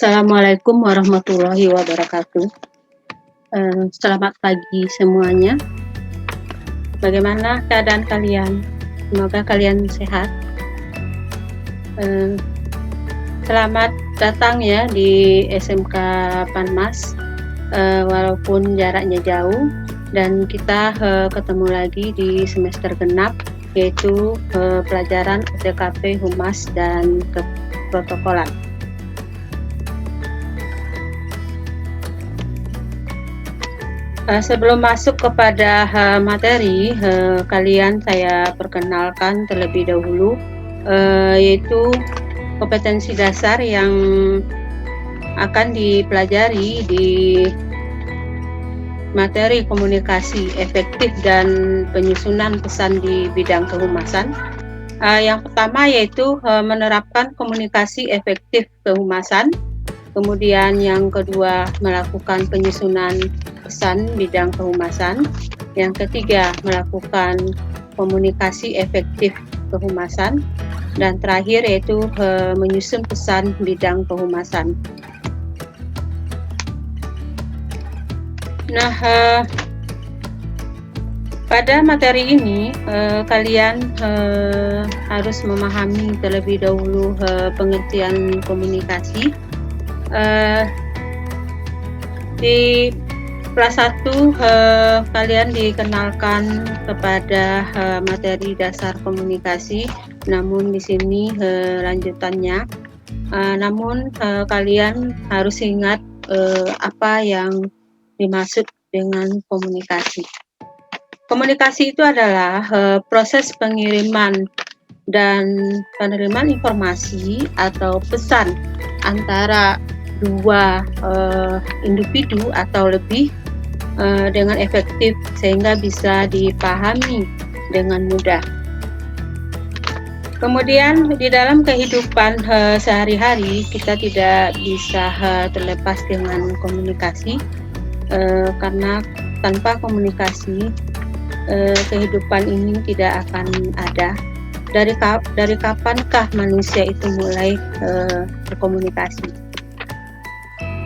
Assalamualaikum warahmatullahi wabarakatuh. Selamat pagi semuanya. Bagaimana keadaan kalian? Semoga kalian sehat. Selamat datang ya di SMK Panmas, walaupun jaraknya jauh, dan kita ketemu lagi di semester genap, yaitu pelajaran OTKP, Humas, dan Keprotokolan. Sebelum masuk kepada materi, kalian saya perkenalkan terlebih dahulu, yaitu kompetensi dasar yang akan dipelajari di materi komunikasi efektif dan penyusunan pesan di bidang kehumasan. Yang pertama yaitu menerapkan komunikasi efektif kehumasan. Kemudian yang kedua, melakukan penyusunan pesan bidang kehumasan. Yang ketiga, melakukan komunikasi efektif kehumasan. Dan terakhir yaitu menyusun pesan bidang kehumasan. Nah, pada materi ini kalian harus memahami terlebih dahulu pengertian komunikasi. Di kelas 1 kalian dikenalkan kepada materi dasar komunikasi, namun di sini lanjutannya. Namun kalian harus ingat apa yang dimaksud dengan komunikasi. Komunikasi itu adalah proses pengiriman dan penerimaan informasi atau pesan antara dua individu atau lebih dengan efektif sehingga bisa dipahami dengan mudah. Kemudian di dalam kehidupan sehari-hari kita tidak bisa terlepas dengan komunikasi, karena tanpa komunikasi kehidupan ini tidak akan ada. Dari kapankah manusia itu mulai berkomunikasi?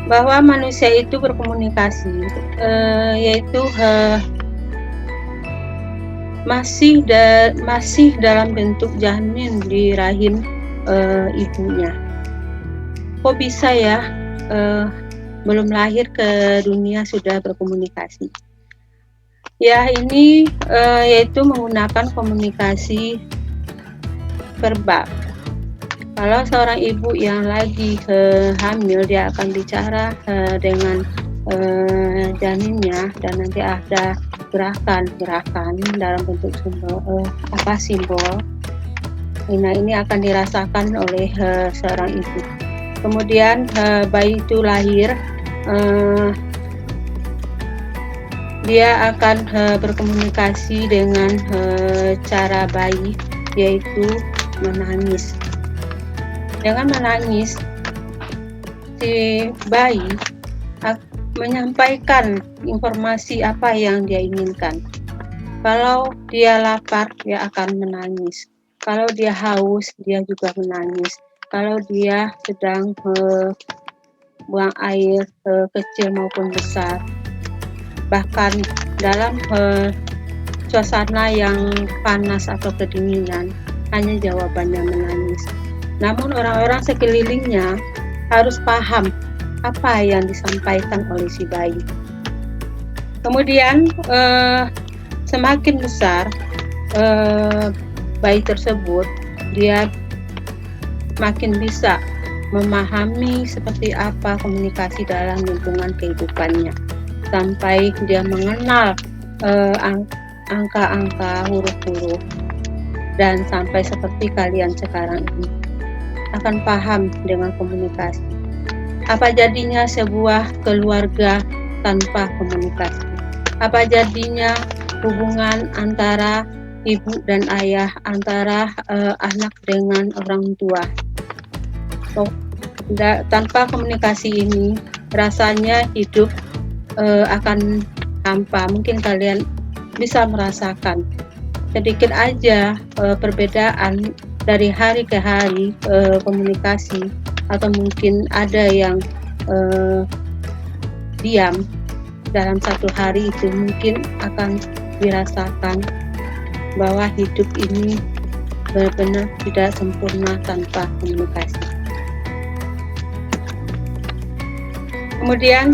Bahwa manusia itu berkomunikasi, yaitu masih dalam bentuk janin di rahim ibunya. Kok bisa ya belum lahir ke dunia sudah berkomunikasi? Ya, ini yaitu menggunakan komunikasi verbal. Kalau seorang ibu yang lagi hamil, dia akan bicara dengan janinnya, dan nanti ada gerakan dalam bentuk simbol. Nah, ini akan dirasakan oleh seorang ibu. Kemudian bayi itu lahir, dia akan berkomunikasi dengan cara bayi, yaitu menangis. Dengan menangis, si bayi menyampaikan informasi apa yang dia inginkan. Kalau dia lapar, dia akan menangis. Kalau dia haus, dia juga menangis. Kalau dia sedang buang air kecil maupun besar, bahkan dalam suasana yang panas atau kedinginan, hanya jawabannya menangis. Namun orang-orang sekelilingnya harus paham apa yang disampaikan oleh si bayi. Kemudian semakin besar bayi tersebut, dia makin bisa memahami seperti apa komunikasi dalam lingkungan kehidupannya, sampai dia mengenal angka-angka, huruf-huruf, dan sampai seperti kalian sekarang ini akan paham dengan komunikasi. Apa jadinya sebuah keluarga tanpa komunikasi? Apa jadinya hubungan antara ibu dan ayah, antara anak dengan orang tua? Tanpa komunikasi ini, rasanya hidup akan hampa. Mungkin kalian bisa merasakan sedikit aja perbedaan dari hari ke hari komunikasi atau mungkin ada yang diam dalam satu hari, itu mungkin akan dirasakan bahwa hidup ini benar-benar tidak sempurna tanpa komunikasi. Kemudian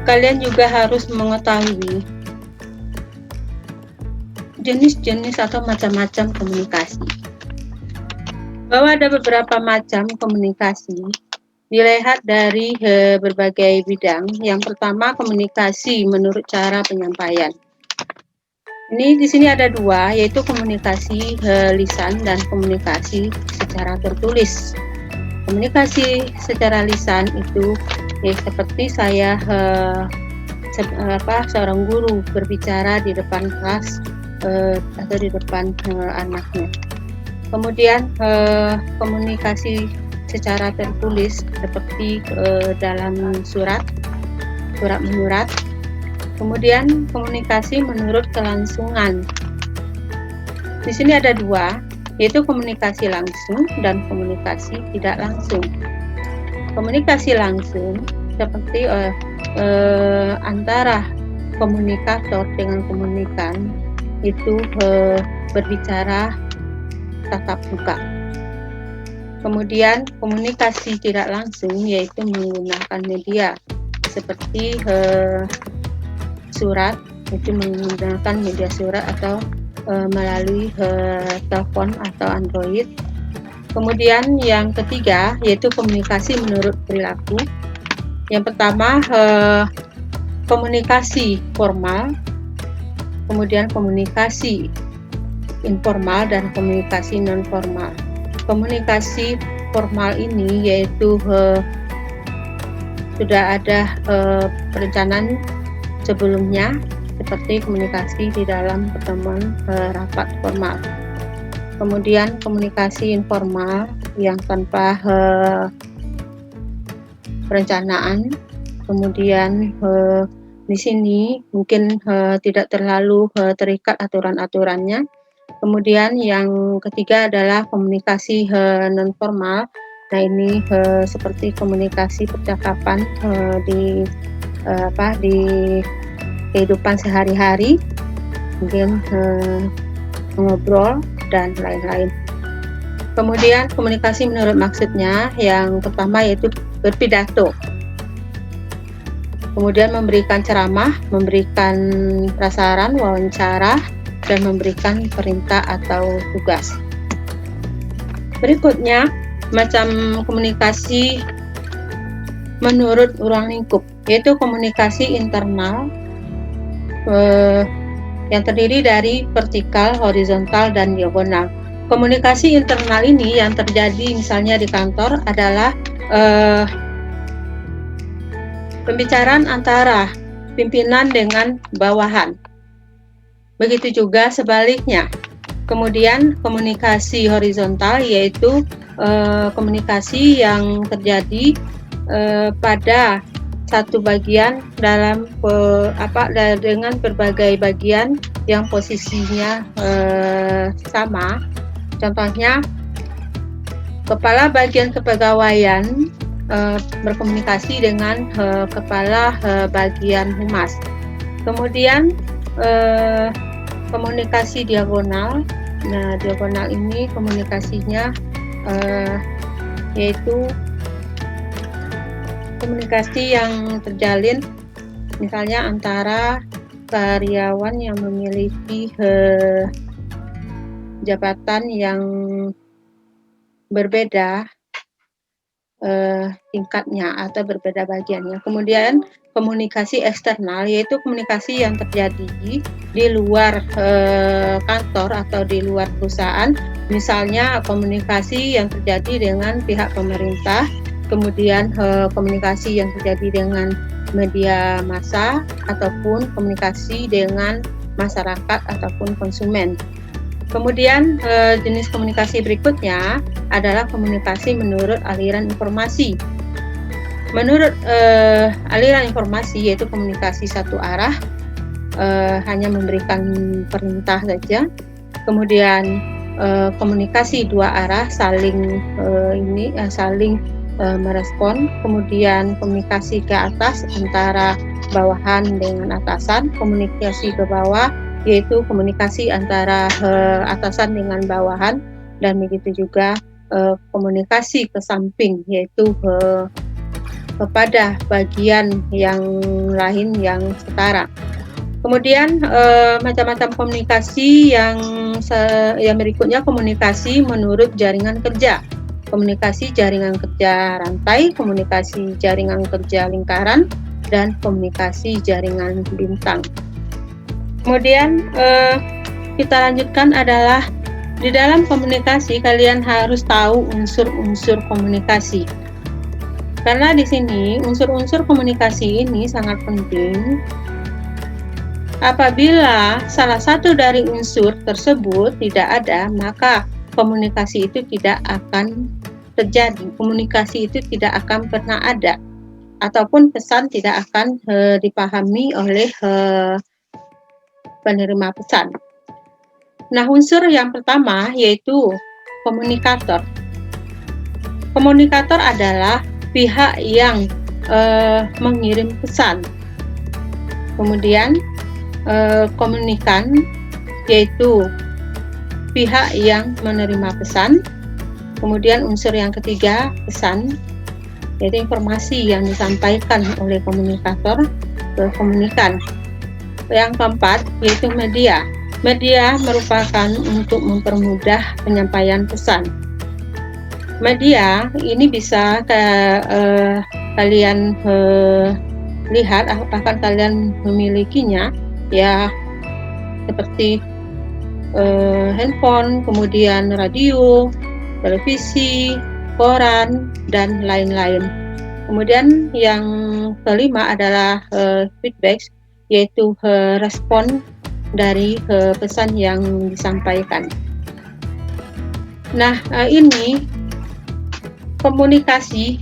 kalian juga harus mengetahui jenis-jenis atau macam-macam komunikasi. Bahwa ada beberapa macam komunikasi dilihat dari berbagai bidang. Yang pertama, komunikasi menurut cara penyampaian. Ini di sini ada dua, yaitu komunikasi lisan dan komunikasi secara tertulis. Komunikasi secara lisan itu ya seperti saya seorang guru berbicara di depan kelas atau di depan anaknya. Kemudian komunikasi secara tertulis seperti dalam surat menyurat. Kemudian komunikasi menurut kelangsungan. Di sini ada dua, yaitu komunikasi langsung dan komunikasi tidak langsung. Komunikasi langsung seperti antara komunikator dengan komunikan itu berbicara tatap muka. Kemudian komunikasi tidak langsung yaitu menggunakan media seperti surat, itu menggunakan media surat atau melalui telepon atau Android. Kemudian yang ketiga yaitu komunikasi menurut perilaku. Yang pertama komunikasi formal, kemudian komunikasi informal dan komunikasi non formal. Komunikasi formal ini yaitu sudah ada perencanaan sebelumnya, seperti komunikasi di dalam pertemuan rapat formal. Kemudian komunikasi informal yang tanpa perencanaan. Kemudian di sini mungkin tidak terlalu terikat aturan-aturannya. Kemudian yang ketiga adalah komunikasi non formal. Nah, ini seperti komunikasi percakapan di kehidupan sehari-hari, mungkin mengobrol dan lain-lain. Kemudian komunikasi menurut maksudnya, yang pertama yaitu berpidato, kemudian memberikan ceramah, memberikan prasaran, wawancara, dan memberikan perintah atau tugas. Berikutnya, macam komunikasi menurut ruang lingkup, yaitu komunikasi internal yang terdiri dari vertikal, horizontal, dan diagonal. Komunikasi internal ini yang terjadi misalnya di kantor adalah pembicaraan antara pimpinan dengan bawahan. Begitu juga sebaliknya. Kemudian komunikasi horizontal yaitu komunikasi yang terjadi pada satu bagian dalam dengan berbagai bagian yang posisinya sama. Contohnya, kepala bagian kepegawaian berkomunikasi dengan kepala bagian humas. Kemudian komunikasi diagonal. Nah, diagonal ini komunikasinya yaitu komunikasi yang terjalin misalnya antara karyawan yang memiliki jabatan yang berbeda tingkatnya atau berbeda bagiannya. Kemudian komunikasi eksternal yaitu komunikasi yang terjadi di luar kantor atau di luar perusahaan, misalnya komunikasi yang terjadi dengan pihak pemerintah, kemudian komunikasi yang terjadi dengan media massa ataupun komunikasi dengan masyarakat ataupun konsumen. Kemudian jenis komunikasi berikutnya adalah komunikasi menurut aliran informasi. Menurut aliran informasi yaitu komunikasi satu arah, hanya memberikan perintah saja. Kemudian komunikasi dua arah, saling merespon, kemudian komunikasi ke atas antara bawahan dengan atasan, komunikasi ke bawah yaitu komunikasi antara atasan dengan bawahan, dan begitu juga komunikasi ke samping yaitu kepada bagian yang lain yang setara. Kemudian macam-macam komunikasi yang berikutnya, komunikasi menurut jaringan kerja. Komunikasi jaringan kerja rantai, komunikasi jaringan kerja lingkaran, dan komunikasi jaringan bintang. Kemudian kita lanjutkan adalah di dalam komunikasi kalian harus tahu unsur-unsur komunikasi. Karena di sini unsur-unsur komunikasi ini sangat penting. Apabila salah satu dari unsur tersebut tidak ada, maka komunikasi itu tidak akan terjadi, komunikasi itu tidak akan pernah ada, ataupun pesan tidak akan dipahami oleh penerima pesan. Nah, unsur yang pertama yaitu komunikator. Komunikator adalah pihak yang mengirim pesan. Kemudian komunikan yaitu pihak yang menerima pesan. Kemudian unsur yang ketiga, pesan, yaitu informasi yang disampaikan oleh komunikator ke komunikan. Yang keempat yaitu media. Media merupakan untuk mempermudah penyampaian pesan. Media ini bisa kalian lihat, bahkan kalian memilikinya, ya, seperti handphone, kemudian radio, televisi, koran, dan lain-lain. Kemudian yang kelima adalah feedback, yaitu respon dari pesan yang disampaikan. Nah, ini komunikasi.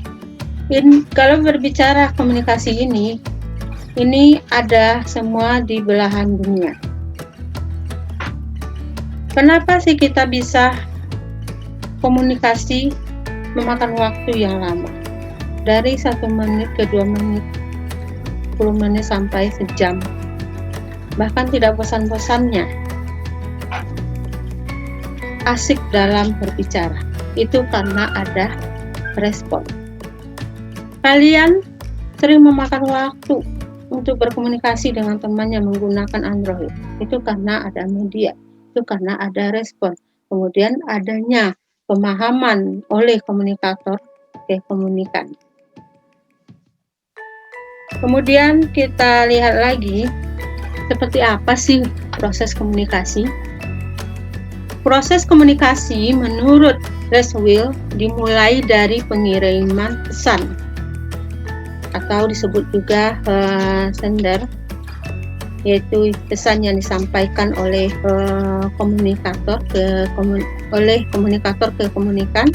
Kalau berbicara komunikasi ini ada semua di belahan dunia. Kenapa sih kita bisa komunikasi memakan waktu yang lama? Dari 1 menit ke 2 menit, 10 menit sampai sejam. Bahkan tidak bosan-bosannya. Asik dalam berbicara. Itu karena ada respon. Kalian sering memakan waktu untuk berkomunikasi dengan temannya menggunakan Android. Itu karena ada media, itu karena ada respon. Kemudian adanya pemahaman oleh komunikator ke komunikan. Kemudian kita lihat lagi seperti apa sih proses komunikasi. Proses komunikasi menurut Kurzweil dimulai dari pengiriman pesan, atau disebut juga sender, yaitu pesan yang disampaikan oleh komunikator ke komunikan,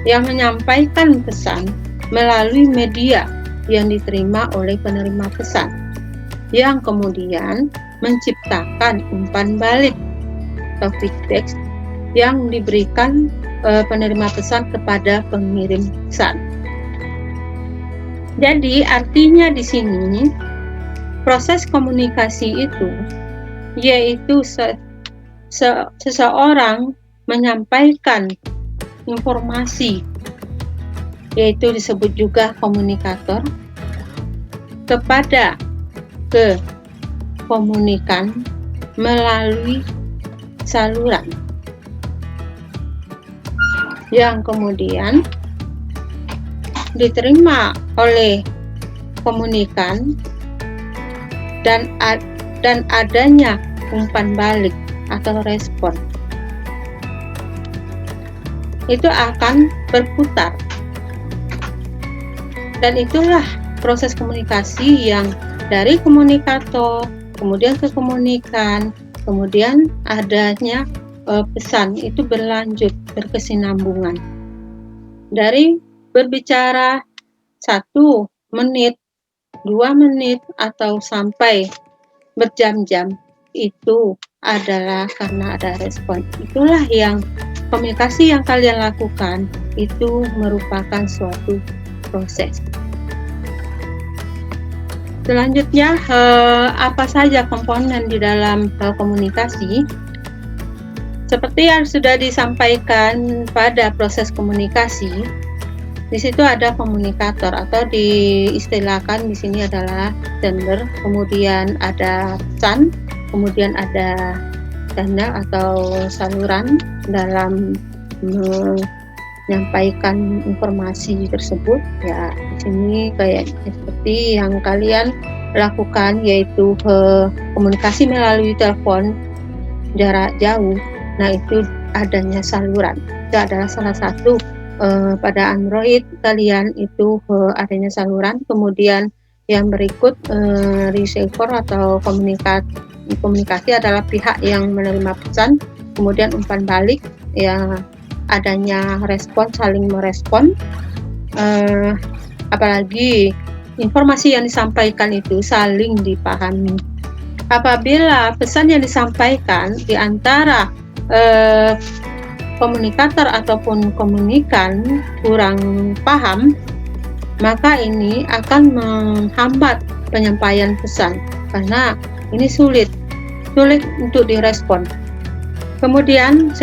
yang menyampaikan pesan melalui media yang diterima oleh penerima pesan, yang kemudian menciptakan umpan balik atau feedback yang diberikan penerima pesan kepada pengirim pesan. Jadi artinya di sini proses komunikasi itu yaitu seseorang menyampaikan informasi, yaitu disebut juga komunikator, kepada komunikan melalui saluran yang kemudian diterima oleh komunikan dan adanya umpan balik atau respon. Itu akan berputar. Dan itulah proses komunikasi yang dari komunikator, kemudian ke komunikan, kemudian adanya pesan, itu berlanjut, berkesinambungan. Dari berbicara 1 menit, 2 menit, atau sampai berjam-jam, itu adalah karena ada respon. Itulah yang komunikasi yang kalian lakukan itu merupakan suatu proses. Selanjutnya, apa saja komponen di dalam komunikasi? Seperti yang sudah disampaikan pada proses komunikasi, di situ ada komunikator atau diistilahkan di sini adalah sender, kemudian ada pesan, kemudian ada channel atau saluran dalam menyampaikan informasi tersebut. Ya, di sini kayak seperti yang kalian lakukan, yaitu komunikasi melalui telepon jarak jauh. Nah, itu adanya saluran. Itu adalah salah satu pada Android kalian itu adanya saluran. Kemudian yang berikut receiver atau komunikasi adalah pihak yang menerima pesan. Kemudian umpan balik, ya adanya respon, saling merespon. Apalagi informasi yang disampaikan itu saling dipahami. Apabila pesan yang disampaikan di antara komunikator ataupun komunikan kurang paham, maka ini akan menghambat penyampaian pesan karena ini sulit untuk direspon. Kemudian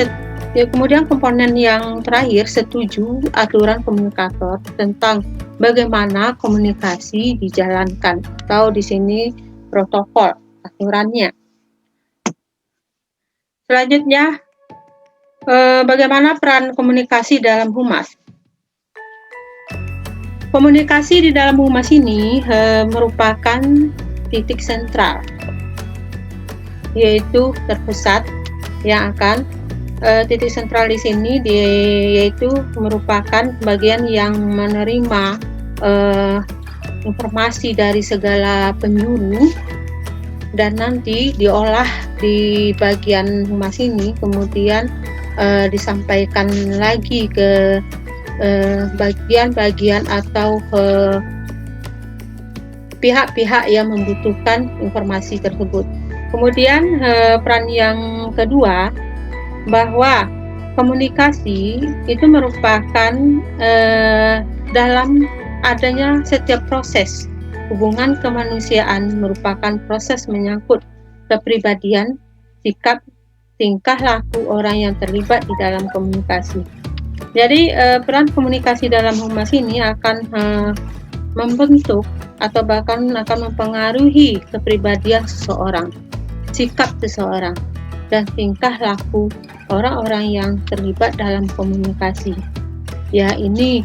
komponen yang terakhir, setuju aturan komunikator tentang bagaimana komunikasi dijalankan, atau di sini protokol aturannya. Selanjutnya, bagaimana peran komunikasi dalam humas? Komunikasi di dalam humas ini merupakan titik sentral, yaitu terpusat yang akan titik sentral di sini yaitu merupakan bagian yang menerima informasi dari segala penjuru dan nanti diolah di bagian humas ini, kemudian disampaikan lagi ke bagian-bagian atau ke pihak-pihak yang membutuhkan informasi tersebut. Kemudian peran yang kedua, bahwa komunikasi itu merupakan dalam adanya setiap proses hubungan kemanusiaan, merupakan proses menyangkut kepribadian, sikap, tingkah laku orang yang terlibat di dalam komunikasi. Jadi peran komunikasi dalam humas ini akan membentuk atau bahkan akan mempengaruhi kepribadian seseorang, sikap seseorang, dan tingkah laku orang-orang yang terlibat dalam komunikasi. Ya, ini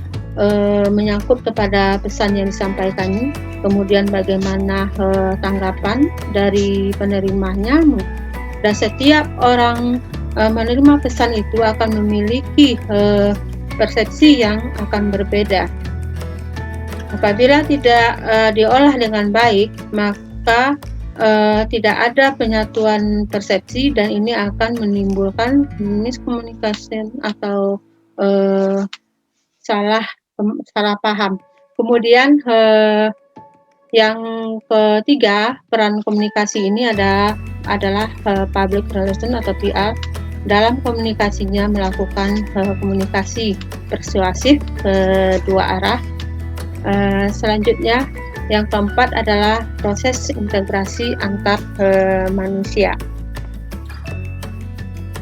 menyangkut kepada pesan yang disampaikan, kemudian bagaimana tanggapan dari penerimanya, dan setiap orang menerima pesan itu akan memiliki persepsi yang akan berbeda. Apabila tidak diolah dengan baik, maka tidak ada penyatuan persepsi dan ini akan menimbulkan miskomunikasi atau salah paham. Kemudian yang ketiga, peran komunikasi ini adalah public relation atau PR. Dalam komunikasinya melakukan komunikasi persuasif kedua arah. Selanjutnya, yang keempat adalah proses integrasi antar manusia.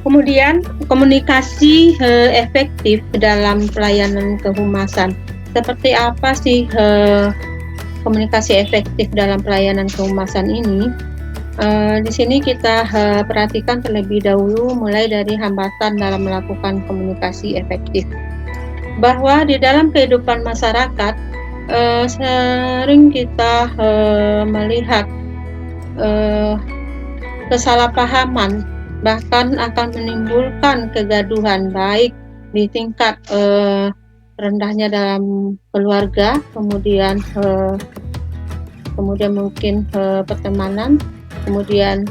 Kemudian komunikasi efektif dalam pelayanan kehumasan. Seperti apa sih komunikasi efektif dalam pelayanan kehumasan ini? Di sini kita perhatikan terlebih dahulu mulai dari hambatan dalam melakukan komunikasi efektif. Bahwa di dalam kehidupan masyarakat sering kita melihat kesalahpahaman, bahkan akan menimbulkan kegaduhan baik di tingkat rendahnya dalam keluarga, kemudian mungkin pertemanan, kemudian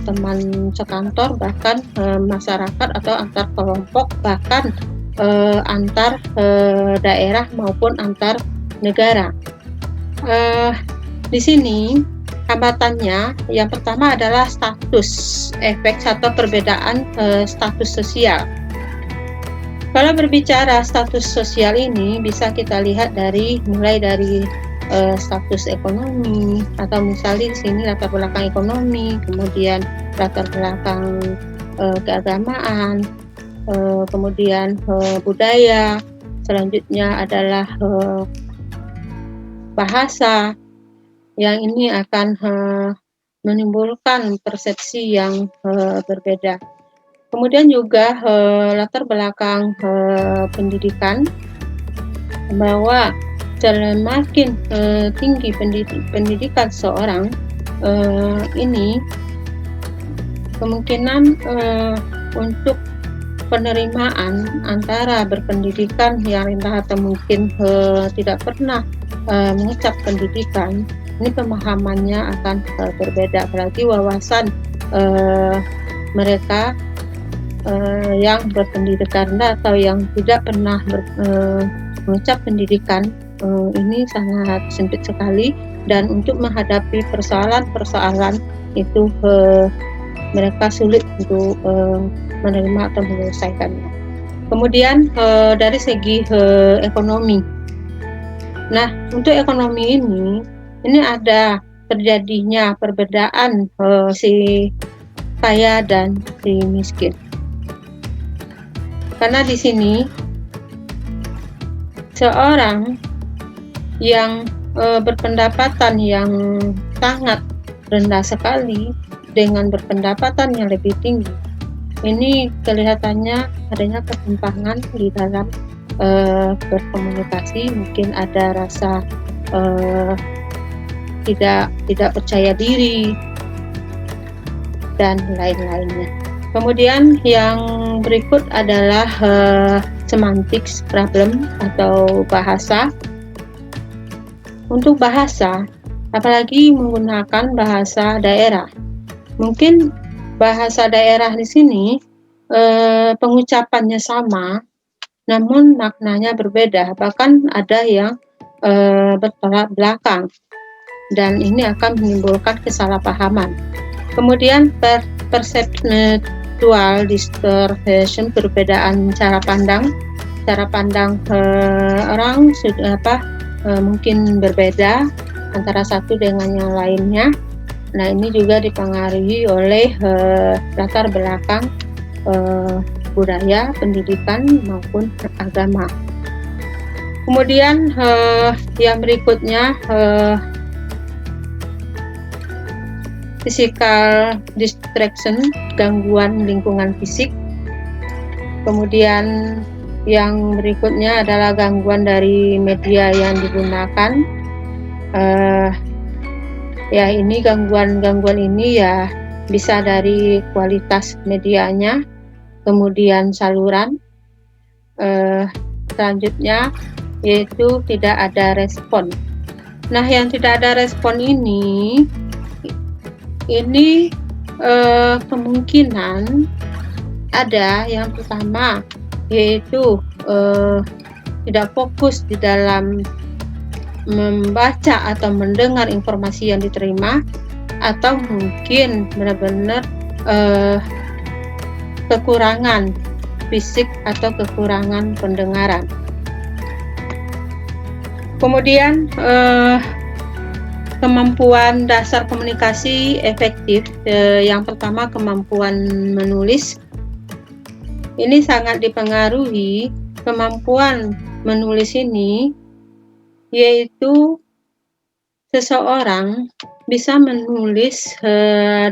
teman sekantor, bahkan masyarakat atau antar kelompok, bahkan antar daerah maupun antar negara. Di sini hambatannya yang pertama adalah status, efek atau perbedaan status sosial. Kalau berbicara status sosial ini bisa kita lihat mulai dari status ekonomi, atau misalnya di sini latar belakang ekonomi, kemudian latar belakang keagamaan, kemudian budaya, selanjutnya adalah bahasa, yang ini akan menimbulkan persepsi yang berbeda. Kemudian juga latar belakang pendidikan, bahwa semakin tinggi pendidikan seorang, ini kemungkinan untuk penerimaan antara berpendidikan yang rendah atau mungkin tidak pernah mengecap pendidikan, ini pemahamannya akan berbeda, apalagi wawasan mereka yang berpendidikan rendah atau yang tidak pernah mengecap pendidikan, ini sangat sempit sekali, dan untuk menghadapi persoalan-persoalan itu mereka sulit untuk menerima atau menyelesaikannya. Kemudian dari segi ekonomi, nah untuk ekonomi ini ada terjadinya perbedaan si kaya dan si miskin. Karena di sini seorang yang berpendapatan yang sangat rendah sekali dengan berpendapatan yang lebih tinggi, ini kelihatannya adanya ketimpangan di dalam berkomunikasi, mungkin ada rasa tidak percaya diri dan lain-lainnya. Kemudian yang berikut adalah semantics problem atau bahasa. Untuk bahasa, apalagi menggunakan bahasa daerah, mungkin bahasa daerah di sini pengucapannya sama, namun maknanya berbeda, bahkan ada yang bertolak belakang, dan ini akan menimbulkan kesalahpahaman. Kemudian perceptual distortion, perbedaan cara pandang orang mungkin berbeda antara satu dengan yang lainnya. Nah, ini juga dipengaruhi oleh latar belakang budaya, pendidikan maupun agama. Kemudian yang berikutnya physical distraction, gangguan lingkungan fisik. Kemudian yang berikutnya adalah gangguan dari media yang digunakan. Ya, ini gangguan ini ya bisa dari kualitas medianya, kemudian saluran. Selanjutnya yaitu tidak ada respon. Nah, yang tidak ada respon ini kemungkinan ada yang pertama yaitu tidak fokus di dalam membaca atau mendengar informasi yang diterima, atau mungkin benar-benar kekurangan fisik atau kekurangan pendengaran. Kemudian kemampuan dasar komunikasi efektif, yang pertama kemampuan menulis. Ini sangat dipengaruhi kemampuan menulis ini, yaitu seseorang bisa menulis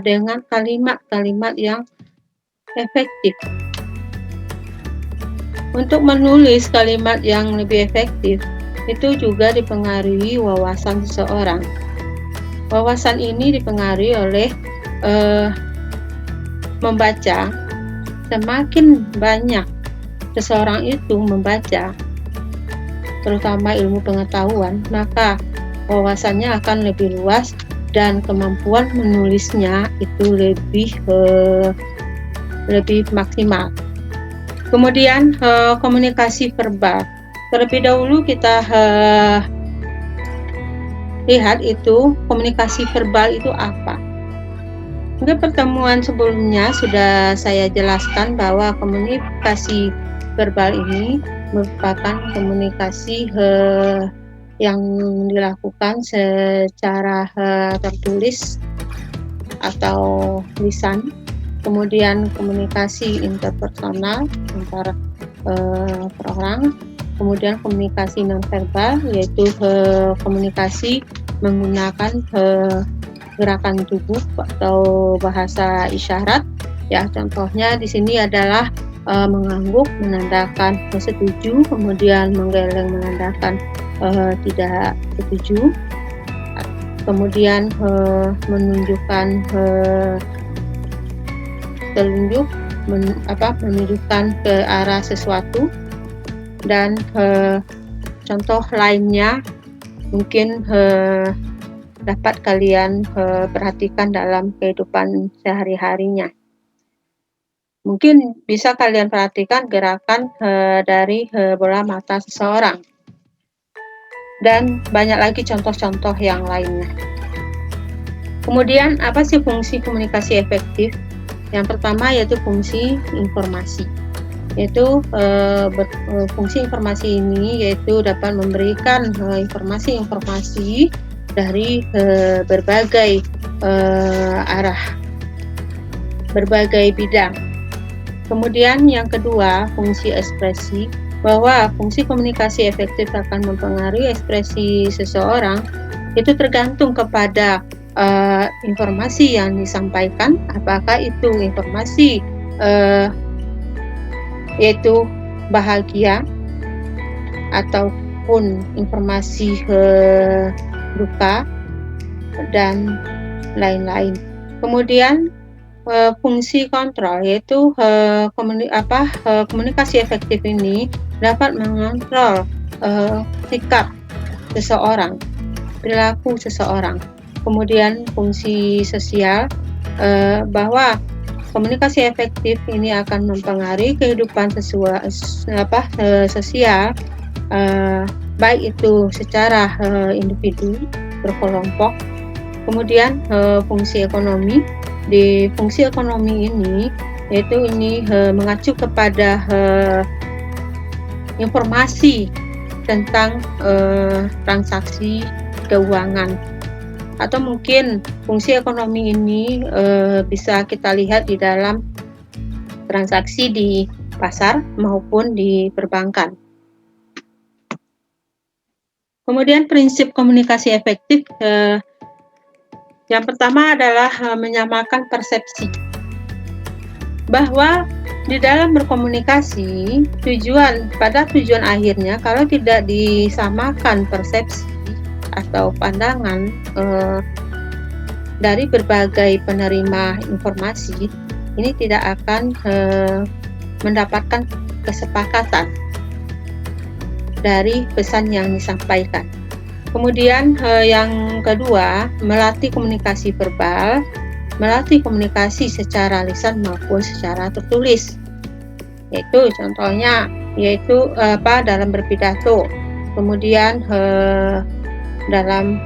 dengan kalimat-kalimat yang efektif. Untuk menulis kalimat yang lebih efektif itu juga dipengaruhi wawasan seseorang. Wawasan ini dipengaruhi oleh membaca. Semakin banyak seseorang itu membaca, terutama ilmu pengetahuan, maka wawasannya akan lebih luas dan kemampuan menulisnya itu lebih maksimal. Kemudian komunikasi verbal. Terlebih dahulu kita lihat itu komunikasi verbal itu apa. Pada pertemuan sebelumnya sudah saya jelaskan bahwa komunikasi verbal ini merupakan komunikasi yang dilakukan secara tertulis atau lisan, kemudian komunikasi interpersonal antara per orang, kemudian komunikasi nonverbal yaitu komunikasi menggunakan gerakan tubuh atau bahasa isyarat. Ya, contohnya di sini adalah mengangguk menandakan setuju, kemudian menggeleng menandakan tidak setuju, kemudian menunjukkan telunjuk menunjukkan ke arah sesuatu, dan contoh lainnya mungkin dapat kalian perhatikan dalam kehidupan sehari-harinya. Mungkin bisa kalian perhatikan gerakan dari bola mata seseorang. Dan banyak lagi contoh-contoh yang lainnya. Kemudian, apa sih fungsi komunikasi efektif? Yang pertama yaitu fungsi informasi. Yaitu fungsi informasi ini yaitu dapat memberikan informasi-informasi dari berbagai arah, berbagai bidang. Kemudian yang kedua, fungsi ekspresi, bahwa fungsi komunikasi efektif akan mempengaruhi ekspresi seseorang itu tergantung kepada informasi yang disampaikan, apakah itu informasi yaitu bahagia ataupun informasi duka dan lain-lain. Kemudian fungsi kontrol yaitu komunikasi efektif ini dapat mengontrol sikap seseorang, perilaku seseorang. Kemudian fungsi sosial, bahwa komunikasi efektif ini akan mempengaruhi kehidupan sosial, baik itu secara individu, berkelompok. Kemudian fungsi ekonomi. Di fungsi ekonomi ini yaitu mengacu kepada informasi tentang transaksi keuangan, atau mungkin fungsi ekonomi ini bisa kita lihat di dalam transaksi di pasar maupun di perbankan. Kemudian prinsip komunikasi efektif, yang pertama adalah menyamakan persepsi, bahwa di dalam berkomunikasi tujuan akhirnya kalau tidak disamakan persepsi atau pandangan dari berbagai penerima informasi, ini tidak akan mendapatkan kesepakatan dari pesan yang disampaikan. Kemudian yang kedua, melatih komunikasi verbal, melatih komunikasi secara lisan maupun secara tertulis. Yaitu contohnya dalam berpidato, kemudian dalam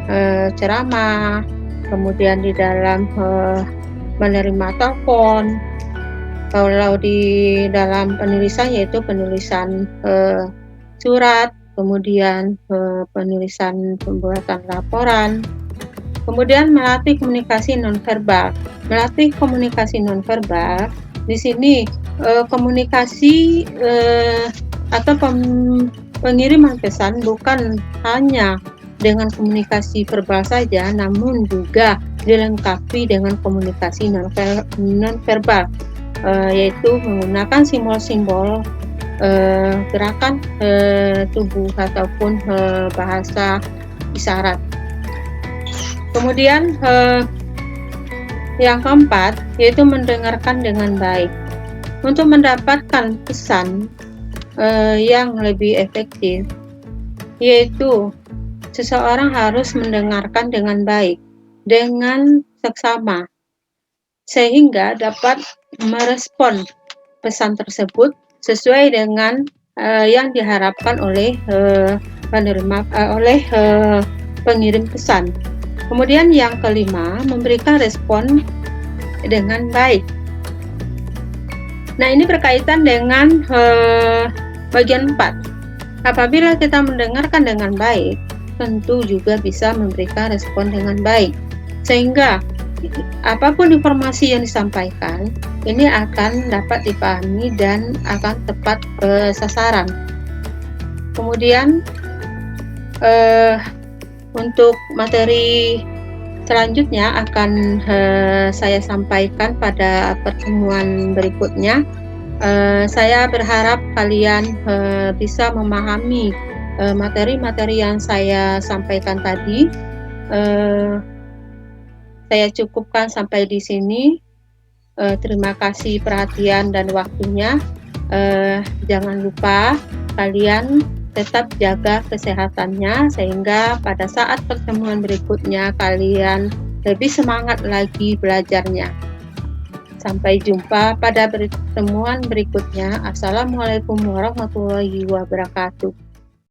ceramah, kemudian di dalam menerima telepon. Kalau di dalam penulisan yaitu penulisan surat, kemudian penulisan pembuatan laporan. Kemudian melatih komunikasi nonverbal. Melatih komunikasi nonverbal di sini komunikasi atau pengiriman pesan bukan hanya dengan komunikasi verbal saja, namun juga dilengkapi dengan komunikasi nonverbal, yaitu menggunakan simbol-simbol, gerakan tubuh ataupun bahasa isyarat. Kemudian yang keempat yaitu mendengarkan dengan baik. Untuk mendapatkan pesan yang lebih efektif, yaitu seseorang harus mendengarkan dengan baik, dengan seksama, sehingga dapat merespon pesan tersebut sesuai dengan yang diharapkan oleh penerima, oleh pengirim pesan. Kemudian yang kelima, memberikan respon dengan baik. Nah, ini berkaitan dengan bagian 4. Apabila kita mendengarkan dengan baik, tentu juga bisa memberikan respon dengan baik. Sehingga apapun informasi yang disampaikan, ini akan dapat dipahami dan akan tepat sasaran. Kemudian untuk materi selanjutnya akan saya sampaikan pada pertemuan berikutnya. Saya berharap kalian bisa memahami materi-materi yang saya sampaikan tadi. Saya cukupkan sampai di sini. Terima kasih perhatian dan waktunya. Jangan lupa kalian tetap jaga kesehatannya sehingga pada saat pertemuan berikutnya kalian lebih semangat lagi belajarnya. Sampai jumpa pada pertemuan berikutnya. Assalamualaikum warahmatullahi wabarakatuh.